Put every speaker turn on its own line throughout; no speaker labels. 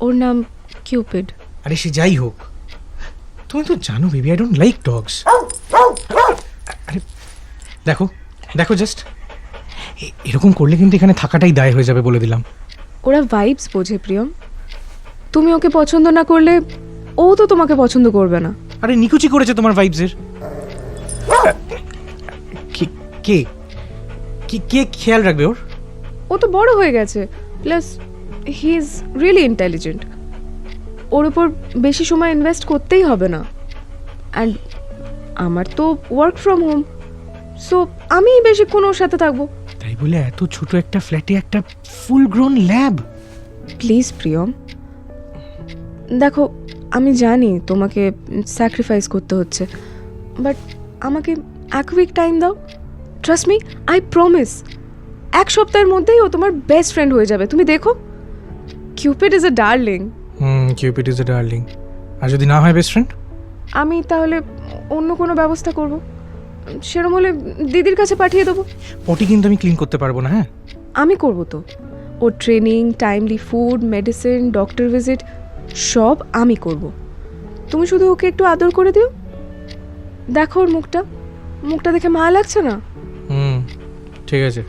ওর নাম কিউপিড।
আরে সে যাই হোক, তুমি তো জানো baby, I don't like dogs. আরে দেখো দেখো জাস্ট, এরকম করলে কিন্তু এখানে থাকাটাই দায় হয়ে যাবে বলে দিলাম।
ওরা ভাইবস বোঝে প্রিয়ম। তুমি ওকে পছন্দ না করলে ও তো তোমাকে পছন্দ করবে না।
আরে নিকুচি করেছে তোমার ভাইবসের। কে কে কে খেয়াল রাখবে ওর?
ও তো বড় হয়ে গেছে, plus he is really intelligent. ওর উপর বেশি সময় ইনভেস্ট করতেই হবে না। অ্যান্ড আমার তো ওয়ার্ক ফ্রম হোম, সো আমি বেশিক্ষণ ওর সাথে থাকবো।
তাই বলে এত ছোট একটা ফ্ল্যাটে একটা ফুল গ্রোন ল্যাব?
প্লিজ প্রিয়ম, দেখো আমি জানি তোমাকে স্যাক্রিফাইস করতে হচ্ছে, বাট আমাকে এক উইক টাইম দাও। ট্রাস্ট মি, আই প্রমিস, এক সপ্তাহের মধ্যেই ও তোমার বেস্ট ফ্রেন্ড হয়ে যাবে। তুমি দেখো, Cupid is a darling.
Cupid is a darling. আর যদি না হয় বেস্ট ফ্রেন্ড?
আমি তাহলে অন্য কোনো ব্যবস্থা করব। সেরকম হলে দিদির কাছে পাঠিয়ে দেবো।
পটি কিন্তু আমি ক্লিন করতে পারবো না। হ্যাঁ,
আমি করব তো। ওর training, timely food, medicine, doctor visit সব আমি করব। তুমি শুধু ওকে একটু আদর করে দিও। দেখো ওর মুখটা, মুখটা দেখে মায়া লাগছে না?
ঠিক আছে,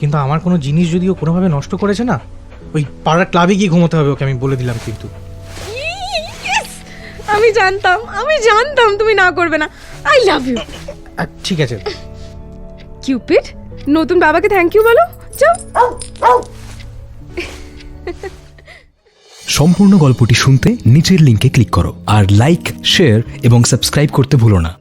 কিন্তু আমার কোনো জিনিস যদি ও কোনোভাবে নষ্ট করেছে না, ওই পাড়ার ক্লাবে গিয়ে ঘুমোতে হবে ওকে, আমি বলে দিলাম কিন্তু।
আমি জানতাম তুমি না করবে না। I love you.
ঠিক আছে।
কিউপিড, নতুন বাবাকে থ্যাংক ইউ বলো। যাও।
সম্পূর্ণ গল্পটি শুনতে নিচের লিংকে ক্লিক করো আর লাইক, শেয়ার এবং সাবস্ক্রাইব করতে ভুলো না।